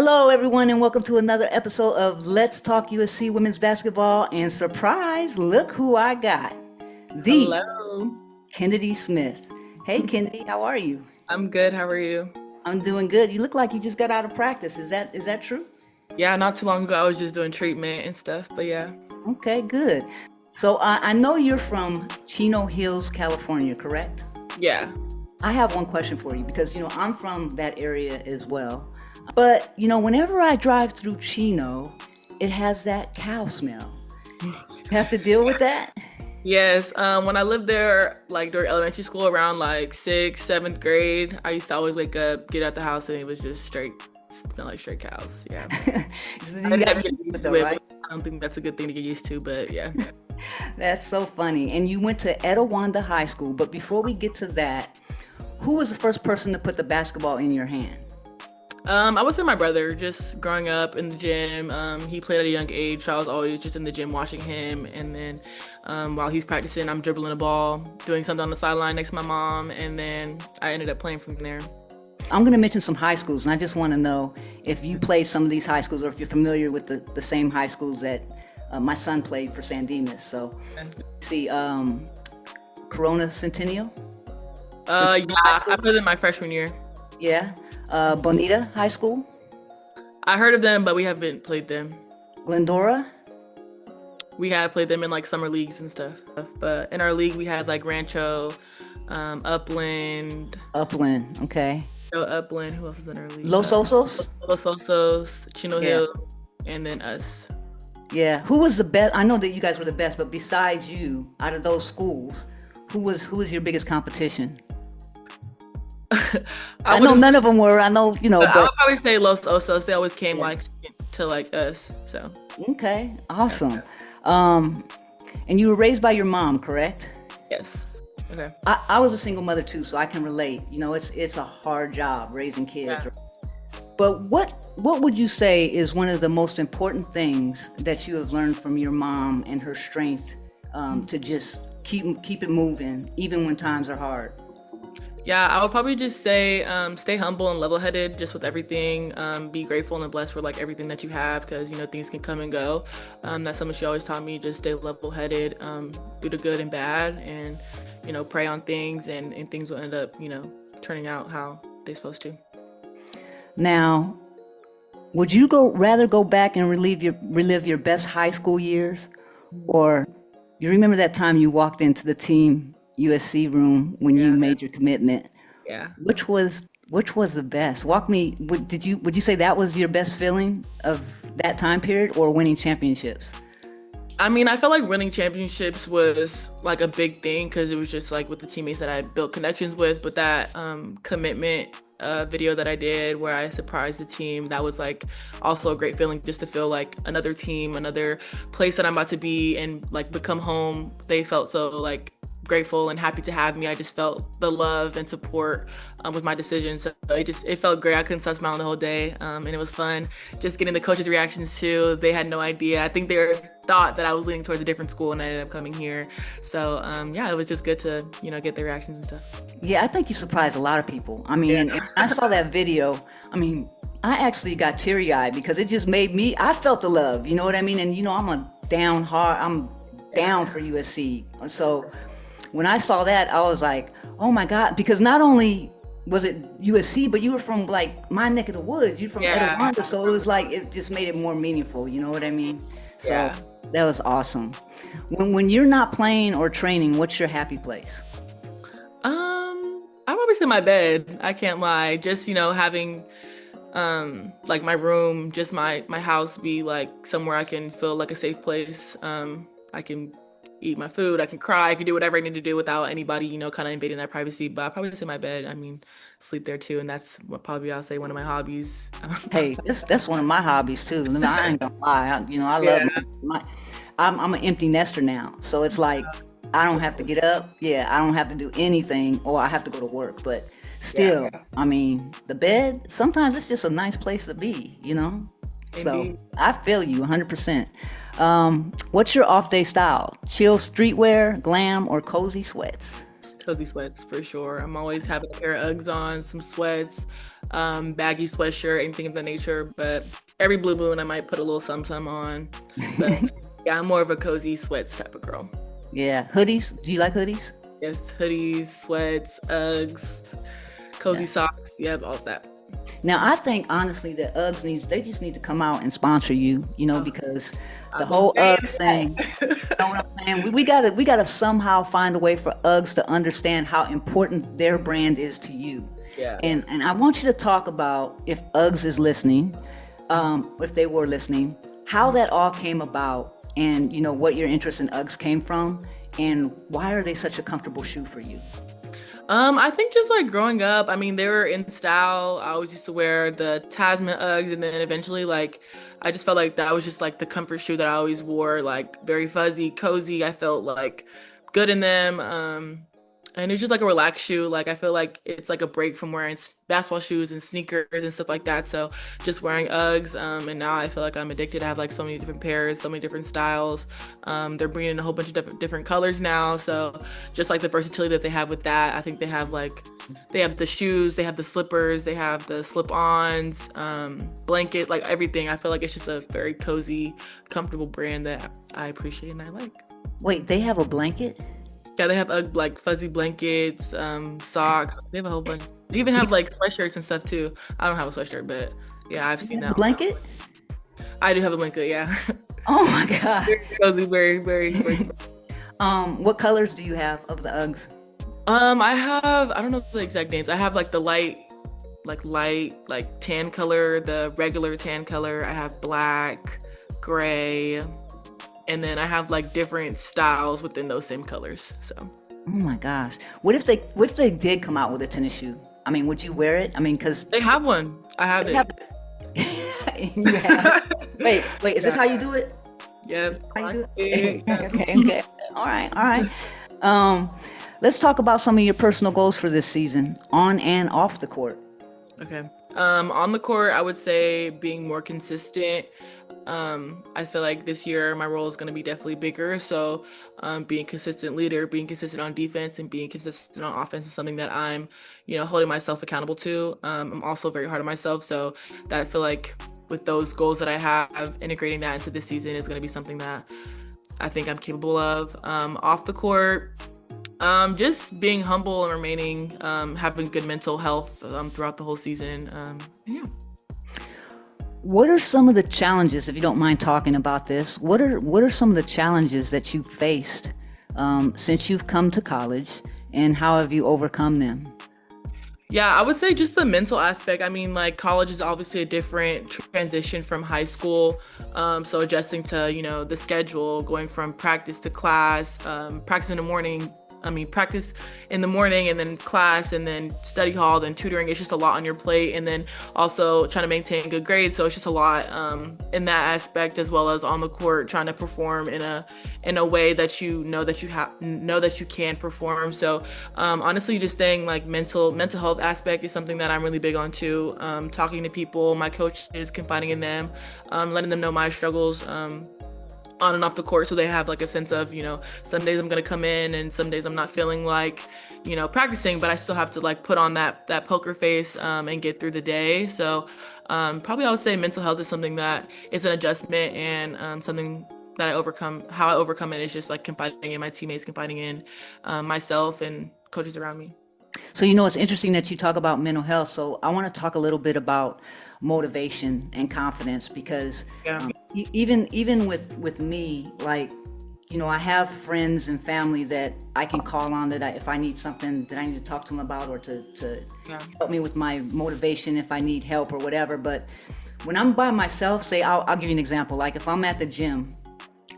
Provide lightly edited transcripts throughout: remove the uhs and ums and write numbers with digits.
Hello, everyone, and welcome to another episode of Let's Talk USC Women's Basketball. And surprise, look who I got, the Hello. Kennedy Smith. Hey, Kennedy, how are you? I'm good. How are you? I'm doing good. You look like you just got out of practice. Is that true? Yeah, not too long ago I was just doing treatment and stuff, but yeah. Okay, good. So I know you're from Chino Hills, California, correct? Yeah. I have one question for you because I'm from that area as well. But whenever I drive through Chino, it has that cow smell. You have to deal with that? Yes. When I lived there, like during elementary school, around like sixth, seventh grade, I used to always wake up, get out the house, and it was just straight smell like straight cows. Yeah. So I you never got get used to used it to though, it, right? but I don't think that's a good thing to get used to, but yeah. That's so funny. And you went to Etowanda High School, but before we get to that, who was the first person to put the basketball in your hand? I was with my brother just growing up in the gym. He played at a young age, so I was always just in the gym watching him. And then while he's practicing, I'm dribbling a ball, doing something on the sideline next to my mom. And then I ended up playing from there. I'm going to mention some high schools, and I just want to know if you played some of these high schools or if you're familiar with the same high schools that my son played for San Dimas. So, see, Corona Centennial? Yeah, Centennial High I School? played in my freshman year. Yeah. Bonita High School? I heard of them, but we haven't played them. Glendora? We had played them in like summer leagues and stuff. But in our league, we had like Rancho, Upland, Upland. Okay. Upland. Who else was in our league? Los Osos? Los Osos, Chino Yeah. Hill, and then us. Yeah. Who was the best? I know that you guys were the best, but besides you, out of those schools, who was your biggest competition? I I know would none of them were. I know, I but would probably say Los Osos. They always came yeah. like second to like us. So Okay. Awesome. Um, and you were raised by your mom, correct? yes. Okay. I was a single mother too, so I can relate. It's a hard job raising kids. Yeah. But what would you say is one of the most important things that you have learned from your mom and her strength to just keep it moving even when times are hard? Yeah, I would probably just say stay humble and level-headed just with everything. Be grateful and blessed for like everything that you have because things can come and go. That's something she always taught me. Just stay level-headed, do the good and bad, and pray on things, and things will end up turning out how they're supposed to. Now, would you rather go back and relive your best high school years, or you remember that time you walked into the team USC room when you Yeah, made your commitment? yeah. Which was the best? Walk me. Would you say that was your best feeling of that time period, or winning championships? I mean, I felt like winning championships was like a big thing because it was just like with the teammates that I built connections with. But that commitment video that I did where I surprised the team, that was like also a great feeling just to feel like another team, another place that I'm about to be and like become home. They felt so like grateful and happy to have me. I just felt the love and support with my decision. So it felt great. I couldn't stop smiling the whole day. And it was fun just getting the coaches' reactions too. They had no idea. I think they thought that I was leaning towards a different school and I ended up coming here. So yeah, it was just good to, get the reactions and stuff. Yeah, I think you surprised a lot of people. I mean, and I saw that video. I mean, I actually got teary-eyed because it just made me. I felt the love. You know what I mean? And I'm down for USC. So when I saw that, I was like, oh my God, because not only was it USC, but you were from like my neck of the woods. You're from Yeah. Etowanda, so it was like it just made it more meaningful. You know what I mean? So Yeah. that was awesome. When you're not playing or training, what's your happy place? I'm always in my bed. I can't lie. Just, having like my room, just my house be like somewhere I can feel like a safe place. I can eat my food, I can cry, I can do whatever I need to do without anybody, kind of invading that privacy. But I probably just in my bed. I mean, sleep there too, and that's what probably I'll say one of my hobbies. Hey, that's one of my hobbies too. I mean, I ain't gonna lie. I love Yeah. I'm an empty nester now, so it's like I don't have to get up. Yeah, I don't have to do anything, or I have to go to work. But Yeah. still, I mean, the bed sometimes it's just a nice place to be. So Indeed. I feel you 100%. What's your off day style? Chill streetwear, glam, or cozy sweats? Cozy sweats for sure. I'm always having a pair of Uggs on, some sweats, baggy sweatshirt, anything of that nature. But every blue moon, I might put a little some on. But yeah, I'm more of a cozy sweats type of girl. Yeah, hoodies. Do you like hoodies? Yes, hoodies, sweats, Uggs, cozy socks. Yeah, all of that. Now, I think honestly that they just need to come out and sponsor you, because the whole Uggs thing, you know what I'm saying? We gotta somehow find a way for Uggs to understand how important their brand is to you. Yeah. And I want you to talk about, if Uggs is listening, if they were listening, how that all came about, and what your interest in Uggs came from, and why are they such a comfortable shoe for you? I think just like growing up, I mean, they were in style. I always used to wear the Tasman Uggs, and then eventually, like, I just felt like that was just like the comfort shoe that I always wore, like very fuzzy, cozy. I felt like good in them. And it's just like a relaxed shoe. Like I feel like it's like a break from wearing basketball shoes and sneakers and stuff like that. So just wearing Uggs. And now I feel like I'm addicted. I have like so many different pairs, so many different styles. They're bringing in a whole bunch of different colors now. So just like the versatility that they have with that, I think they have the shoes, they have the slippers, they have the slip-ons, blanket, like everything. I feel like it's just a very cozy, comfortable brand that I appreciate and I like. Wait, they have a blanket? Yeah, they have like fuzzy blankets, socks. They have a whole bunch. They even have like sweatshirts and stuff too. I don't have a sweatshirt, but yeah, I've seen that. Blanket? I do have a blanket, yeah. Oh my God. Very cozy, very, very, very. What colors do you have of the Uggs? I don't know the exact names. I have like the light tan color, the regular tan color. I have black, gray. And then I have like different styles within those same colors. So. Oh my gosh! What if they did come out with a tennis shoe? I mean, would you wear it? I mean, because they have one. I have it. You have. Wait. Is this how you do it? Yes. How you do it? Okay. All right. Let's talk about some of your personal goals for this season, on and off the court. Okay. On the court, I would say being more consistent. I feel like this year my role is going to be definitely bigger. So being consistent leader, being consistent on defense, and being consistent on offense is something that I'm, holding myself accountable to. I'm also very hard on myself. So that I feel like with those goals that I have, integrating that into this season is going to be something that I think I'm capable of. Off the court, just being humble and remaining, having good mental health throughout the whole season. Yeah. What are some of the challenges, if you don't mind talking about this, what are some of the challenges that you've faced since you've come to college, and how have you overcome them? Yeah, I would say just the mental aspect. I mean, like college is obviously a different transition from high school. So adjusting to, the schedule, going from practice to class, practice in the morning, and then class, and then study hall, then tutoring. It's just a lot on your plate, and then also trying to maintain good grades. So it's just a lot in that aspect, as well as on the court, trying to perform in a way that that you can perform. So honestly, just staying like mental health aspect is something that I'm really big on too. Talking to people, my coaches, confiding in them, letting them know my struggles. On and off the court, so they have like a sense of, some days I'm gonna come in and some days I'm not feeling like, practicing, but I still have to like put on that poker face and get through the day. So probably I would say mental health is something that is an adjustment, and something that how I overcome it is just like confiding in my teammates, confiding in myself and coaches around me. So, it's interesting that you talk about mental health. So I want to talk a little bit about motivation and confidence, because even with me, like, I have friends and family that I can call on, that if I need something that I need to talk to them about, or to help me with my motivation if I need help or whatever. But when I'm by myself, say, I'll give you an example. Like if I'm at the gym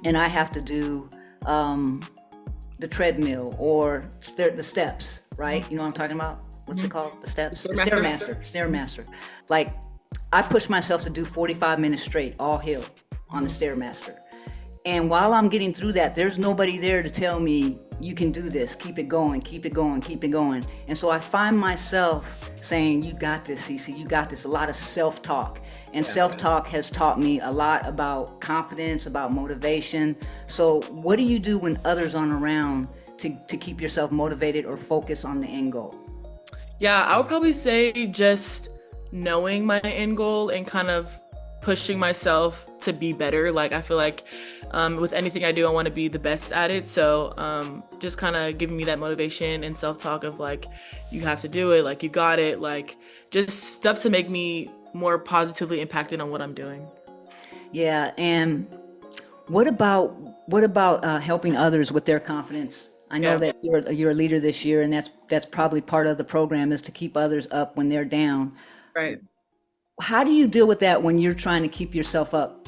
and I have to do the treadmill or the steps, right? You know what I'm talking about? What's it called? The steps? The Stairmaster. Like, I push myself to do 45 minutes straight, all hill on the Stairmaster. And while I'm getting through that, there's nobody there to tell me, you can do this, keep it going. And so I find myself saying, you got this, Cece, you got this. A lot of self-talk. And self-talk has taught me a lot about confidence, about motivation. So what do you do when others aren't around to keep yourself motivated or focus on the end goal? Yeah, I would probably say just knowing my end goal and kind of pushing myself to be better. Like, I feel like with anything I do, I want to be the best at it. So just kind of giving me that motivation and self-talk of like, you have to do it, like you got it, like just stuff to make me more positively impacted on what I'm doing. Yeah, and what about helping others with their confidence? I know Yeah, that you're a leader this year, and that's probably part of the program is to keep others up when they're down. right. How do you deal with that when you're trying to keep yourself up?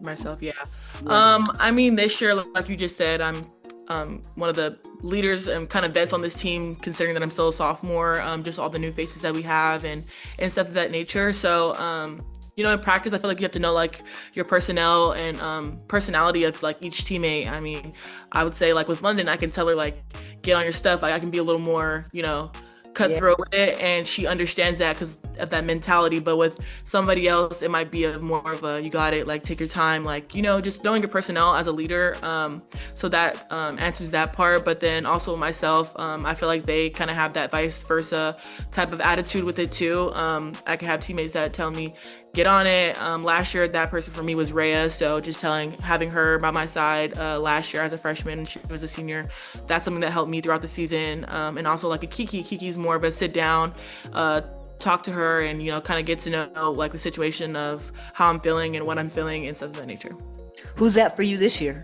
Myself, yeah. Yeah. I mean, this year, like you just said, I'm one of the leaders and kind of vets on this team, considering that I'm still a sophomore. Just all the new faces that we have and stuff of that nature. So, in practice, I feel like you have to know like your personnel and personality of like each teammate. I mean, I would say like with London, I can tell her like get on your stuff. Like I can be a little more, Yeah. cutthroat with it, and she understands that because of that mentality. But with somebody else, it might be a more of a you got it, like take your time, like just knowing your personnel as a leader. So that answers that part. But then also myself, I feel like they kind of have that vice versa type of attitude with it too. I can have teammates that tell me get on it. Last year, that person for me was Rhea. So just having her by my side last year as a freshman, she was a senior. That's something that helped me throughout the season. And also like a Kiki. Kiki's more of a sit down, talk to her, and kind of get to know like the situation of how I'm feeling and what I'm feeling and stuff of that nature. Who's that for you this year?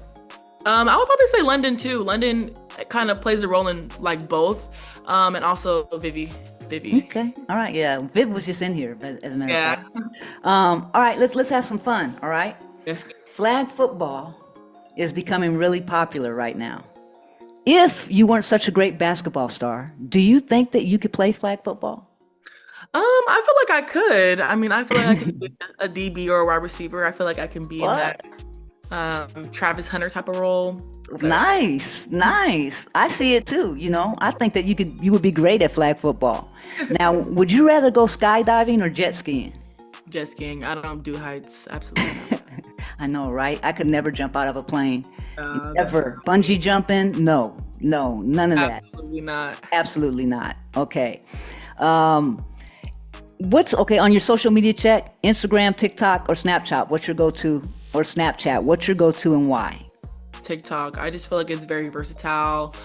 I would probably say London too. London kind of plays a role in like both, and also Vivi. Okay. All right. Yeah. Viv was just in here, as a matter of Yeah. fact. All right. Let's have some fun. All right. Yes. Flag football is becoming really popular right now. If you weren't such a great basketball star, do you think that you could play flag football? I feel like I could. I mean, I feel like I could be a DB or a wide receiver. I feel like I can be in What? that Travis Hunter type of role. But Nice, nice. I see it too. I think that you would be great at flag football. Now, would you rather go skydiving or jet skiing? jet skiing, I don't do heights. Absolutely not. I know, right? I could never jump out of a plane. That's Ever. Bungee jumping? No, no, none of that. absolutely not. Absolutely not. Okay. Um, what's okay on your social media check? Instagram, TikTok, or Snapchat? What's your go-to? Or Snapchat? What's your go-to and why? TikTok. I just feel like it's very versatile.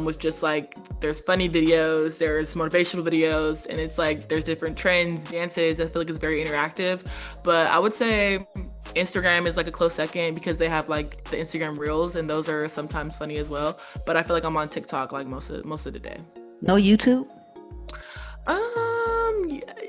With just like there's funny videos, there's motivational videos, and it's like there's different trends, dances. I feel like it's very interactive. But I would say Instagram is like a close second because they have like the Instagram Reels, and those are sometimes funny as well. But I feel like I'm on TikTok like most of the day. No YouTube?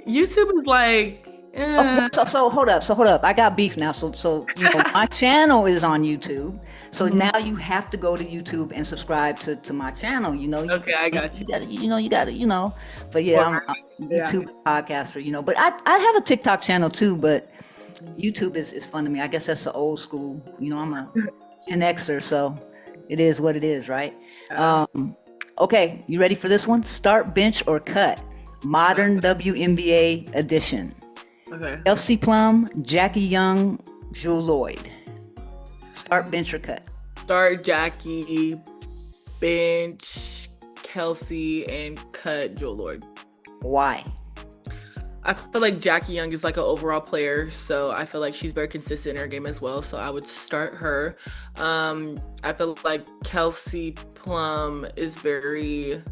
YouTube is like, Oh, so hold up. So hold up. I got beef now. So my channel is on YouTube. So now you have to go to YouTube and subscribe to my channel. okay, I got you. You got to. But yeah, I'm a Yeah. YouTube podcaster. But I have a TikTok channel too. But YouTube is fun to me. I guess that's the old school. I'm a Gen Xer, so it is what it is, right? Okay, you ready for this one? Start, bench, or cut? Modern WNBA edition. Okay. Kelsey Plum, Jackie Young, Jewel Lloyd. Start, bench, or cut? Start Jackie, bench Kelsey, and cut Joe Lord. Why? I feel like Jackie Young is like an overall player, so I feel like she's very consistent in her game as well. So I would start her. I feel like Kelsey Plum is very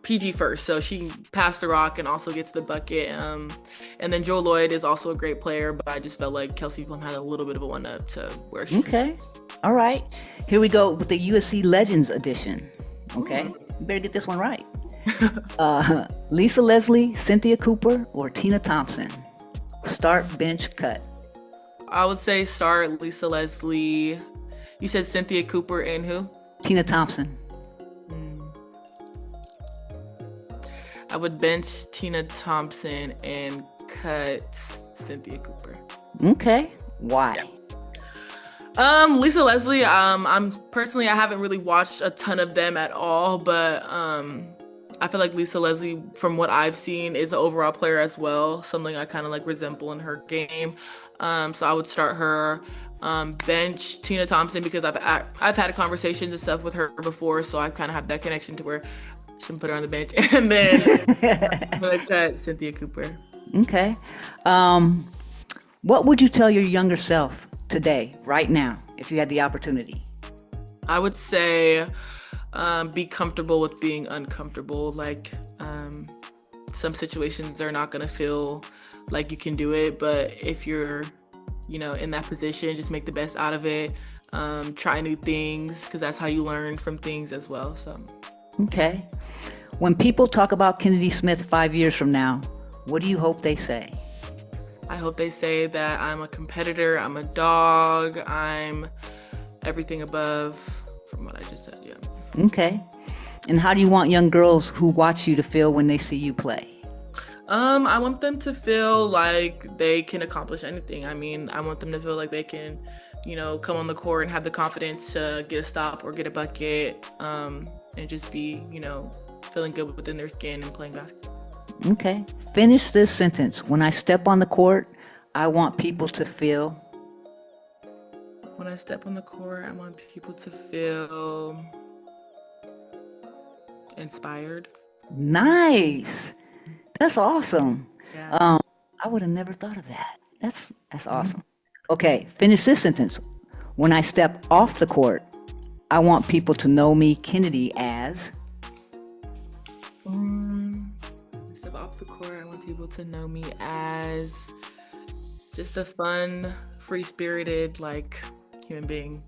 PG first, so she can pass the rock and also get to the bucket. And then Joe Lloyd is also a great player, but I just felt like Kelsey Plum had a little bit of a one up to where she. Okay. All right. Here we go with the USC Legends edition. Okay. You better get this one right. Lisa Leslie, Cynthia Cooper, or Tina Thompson? Start, bench, cut. I would say start Lisa Leslie. You said Cynthia Cooper and who? Tina Thompson. I would bench Tina Thompson and cut Cynthia Cooper. Okay. Why? Lisa Leslie, I'm personally, I haven't really watched a ton of them at all, but I feel like Lisa Leslie, from what I've seen, is an overall player as well, something I kind of like resemble in her game. So I would start her Bench Tina Thompson because I've had conversations and stuff with her before, so I kind of have that connection to where I shouldn't put her on the bench. And then like that, Cynthia Cooper. Okay. Um, what would you tell your younger self today, right now, if you had the opportunity? I would say be comfortable with being uncomfortable. Like some situations are not gonna feel like you can do it, but if you're, in that position, just make the best out of it. Try new things because that's how you learn from things as well. So, Okay. When people talk about Kennedy Smith 5 years from now, what do you hope they say? I hope they say that I'm a competitor, I'm a dog, I'm everything above from what I just said. Yeah. Okay. And how do you want young girls who watch you to feel when they see you play? I want them to feel like they can accomplish anything. I mean, I want them to feel like they can, come on the court and have the confidence to get a stop or get a bucket, and just be, feeling good within their skin and playing basketball. Okay. Finish this sentence. When I step on the court, I want people to feel. When I step on the court, I want people to feel inspired. Nice. That's awesome. Yeah. I would have never thought of that. That's awesome. Okay, finish this sentence. When I step off the court, I want people to know me, Kennedy, as. Step off the court, I want people to know me as just a fun, free-spirited, human being.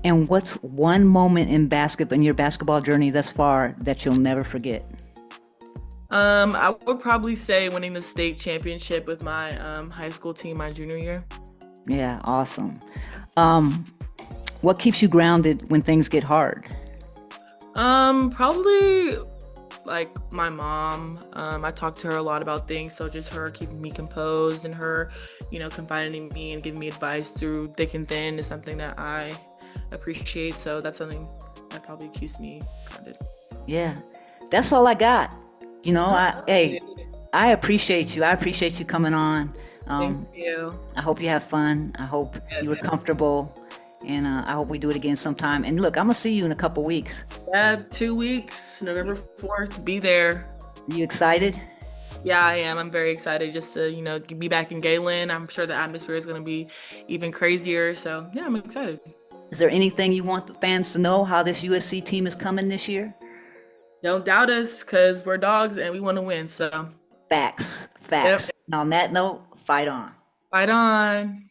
And what's one moment in your basketball journey thus far that you'll never forget? I would probably say winning the state championship with my high school team my junior year. Yeah, awesome. What keeps you grounded when things get hard? Probably like my mom. I talk to her a lot about things, so just her keeping me composed and her, confiding in me and giving me advice through thick and thin is something that I appreciate. So that's something that probably keeps me grounded. Yeah, that's all I got. I appreciate you. I appreciate you coming on. Thank you. I hope you have fun. I hope you were comfortable. And I hope we do it again sometime. And look, I'm going to see you in a couple weeks. Yeah, 2 weeks, November 4th, be there. You excited? Yeah, I am. I'm very excited just to, be back in Galen. I'm sure the atmosphere is going to be even crazier. So, yeah, I'm excited. Is there anything you want the fans to know how this USC team is coming this year? Don't doubt us because we're dogs and we want to win. So Facts. yep. And on that note, fight on. Fight on.